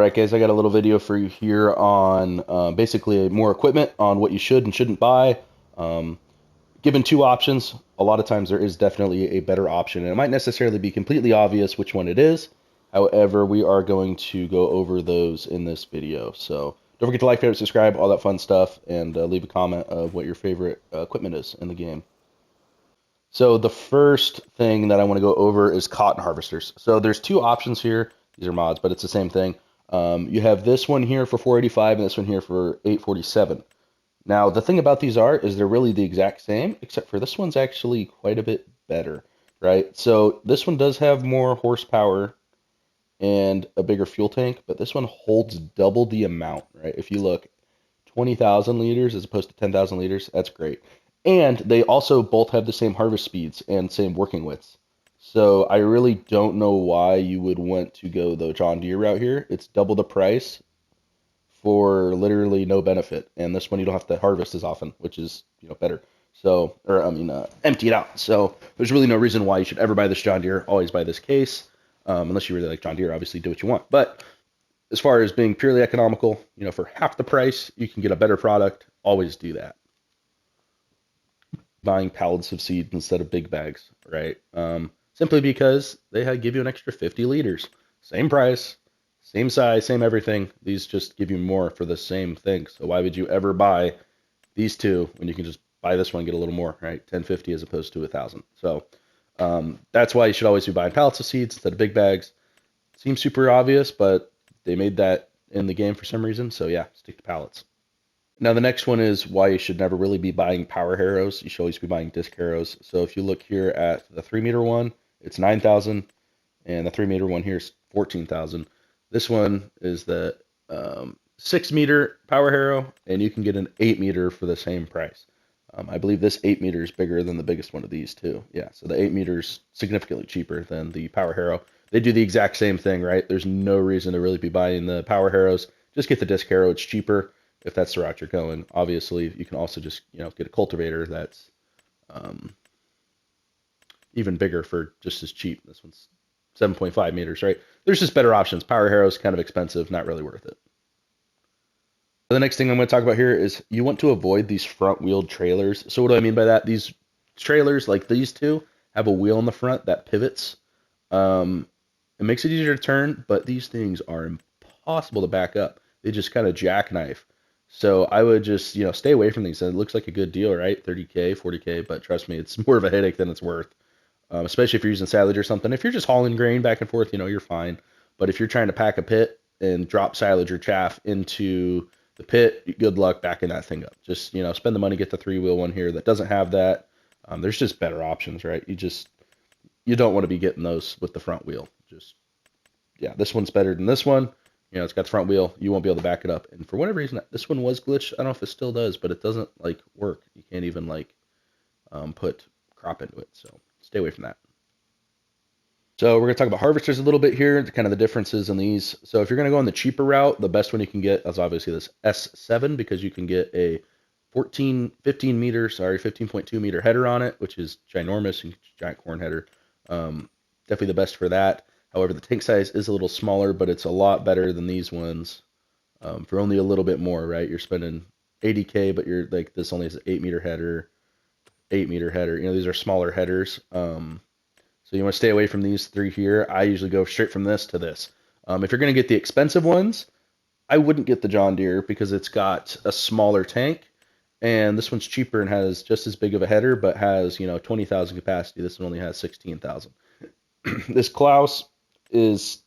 Alright guys, I got a little video for you here on basically more equipment on what you should and shouldn't buy. Um, Given two options, a lot of times there is definitely a better option, and it might necessarily be completely obvious which one it is. However, we are going to go over those in this video. So don't forget to like, favorite, subscribe, all that fun stuff, and leave a comment of what your favorite equipment is in the game. So the first thing that I want to go over is cotton harvesters. So there's two options here. These are mods, but it's the same thing. You have this one here for 485 and this one here for 847. Now the thing about these is they're really the exact same, except for this one's actually quite a bit better, right? So this one does have more horsepower and a bigger fuel tank, but this one holds double the amount, right? If you look, 20,000 liters as opposed to 10,000 liters, that's great. And they also both have the same harvest speeds and same working widths. So I really don't know why you would want to go the John Deere route here. It's double the price for literally no benefit. And this one you don't have to harvest as often, which is, better. So, empty it out. So there's really no reason why you should ever buy this John Deere. Always buy this case. Unless you really like John Deere, obviously do what you want. But as far as being purely economical, for half the price, you can get a better product. Always do that. Buying pallets of seed instead of big bags, right? Simply because they give you an extra 50 liters. Same price, same size, same everything. These just give you more for the same thing. So why would you ever buy these two when you can just buy this one and get a little more, right? 1050 as opposed to 1,000. So that's why you should always be buying pallets of seeds instead of big bags. Seems super obvious, but they made that in the game for some reason. So yeah, stick to pallets. Now the next one is why you should never really be buying power harrows. You should always be buying disc harrows. So if you look here at the 3-meter one, it's 9,000, and the 3-meter one here is 14,000. This one is the 6-meter power harrow, and you can get an 8-meter for the same price. I believe this 8-meter is bigger than the biggest one of these too. Yeah, so the 8-meter is significantly cheaper than the power harrow. They do the exact same thing, right? There's no reason to really be buying the power harrows. Just get the disc harrow. It's cheaper if that's the route you're going. Obviously, you can also just get a cultivator that's even bigger for just as cheap. This one's 7.5 meters, right? There's just better options. Power harrow's kind of expensive, not really worth it. The next thing I'm going to talk about here is you want to avoid these front-wheeled trailers. So what do I mean by that? These trailers, like these two, have a wheel in the front that pivots. It makes it easier to turn, but these things are impossible to back up. They just kind of jackknife. So I would just, stay away from these. It looks like a good deal, right? 30K, 40K, but trust me, it's more of a headache than it's worth. Especially if you're using silage or something. If you're just hauling grain back and forth, you're fine. But if you're trying to pack a pit and drop silage or chaff into the pit, good luck backing that thing up. Just, spend the money, get the 3-wheel one here that doesn't have that. There's just better options, right? You don't want to be getting those with the front wheel. This one's better than this one. It's got the front wheel. You won't be able to back it up. And for whatever reason, this one was glitched. I don't know if it still does, but it doesn't work. You can't even put crop into it. So stay away from that. So we're going to talk about harvesters a little bit here, kind of the differences in these. So if you're going to go on the cheaper route, the best one you can get is obviously this S7 because you can get a 15.2 meter header on it, which is ginormous and giant corn header. Definitely the best for that. However, the tank size is a little smaller, but it's a lot better than these ones for only a little bit more, right? You're spending 80K, but you're this only has an 8-meter header, 8-meter header. These are smaller headers. So you want to stay away from these three here. I usually go straight from this to this. If you're going to get the expensive ones, I wouldn't get the John Deere because it's got a smaller tank. And this one's cheaper and has just as big of a header, but has, 20,000 capacity. This one only has 16,000. This Klaus is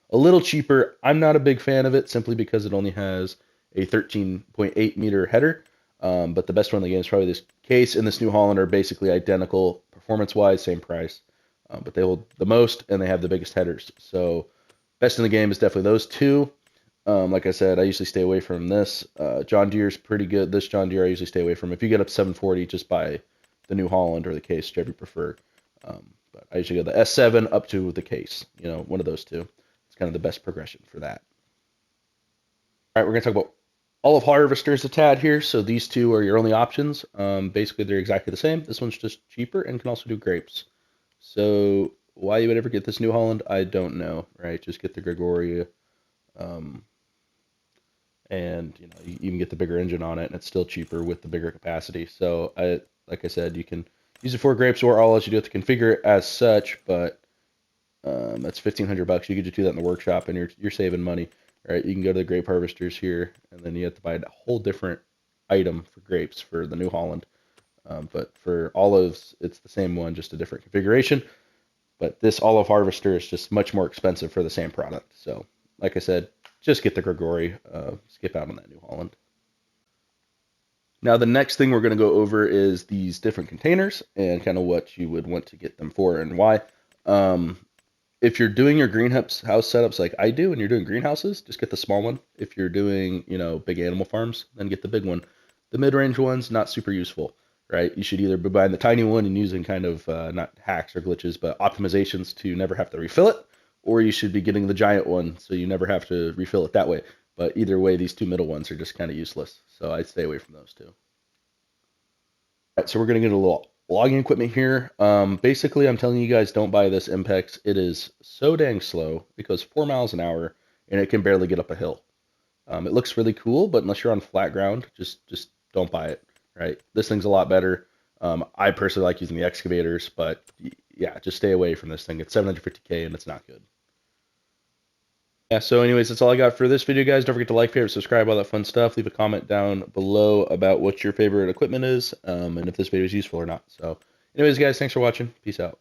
a little cheaper. I'm not a big fan of it simply because it only has a 13.8 meter header. But the best one in the game is probably this case and this New Holland are basically identical performance-wise, same price. But they hold the most and they have the biggest headers. So best in the game is definitely those two. Like I said, I usually stay away from this. John Deere's pretty good. This John Deere I usually stay away from. If you get up to 740, just buy the New Holland or the case, whichever you prefer. But I usually go the S7 up to the case. One of those two. It's kind of the best progression for that. All right, we're going to talk about olive harvesters a tad here. So these two are your only options. Basically, they're exactly the same. This one's just cheaper and can also do grapes. So why you would ever get this New Holland, I don't know, right? Just get the Gregoria And you even get the bigger engine on it, and it's still cheaper with the bigger capacity. So like I said, you can use it for grapes, or all else you do have to configure it as such. But that's $1,500. You could just do that in the workshop, and you're saving money, right? You can go to the grape harvesters here, and then you have to buy a whole different item for grapes for the New Holland. But for olives, it's the same one, just a different configuration. But this olive harvester is just much more expensive for the same product. So, like I said, just get the Grigori, skip out on that New Holland. Now, the next thing we're going to go over is these different containers and kind of what you would want to get them for and why. If you're doing your greenhouse setups like I do and you're doing greenhouses, just get the small one. If you're doing, big animal farms, then get the big one. The mid-range one's not super useful, right? You should either be buying the tiny one and using kind of not hacks or glitches, but optimizations to never have to refill it, or you should be getting the giant one so you never have to refill it that way. But either way, these two middle ones are just kind of useless. So I'd stay away from those two. All right, so we're going to get a little logging equipment here. Basically, I'm telling you guys, don't buy this Impex. It is so dang slow. It goes 4 miles an hour, and it can barely get up a hill. It looks really cool, but unless you're on flat ground, just don't buy it, right? This thing's a lot better. I personally like using the excavators, but yeah, just stay away from this thing. It's 750K, and it's not good. Yeah, so anyways, that's all I got for this video, guys. Don't forget to like, favorite, subscribe, all that fun stuff. Leave a comment down below about what your favorite equipment is, and if this video is useful or not. So anyways, guys, thanks for watching. Peace out.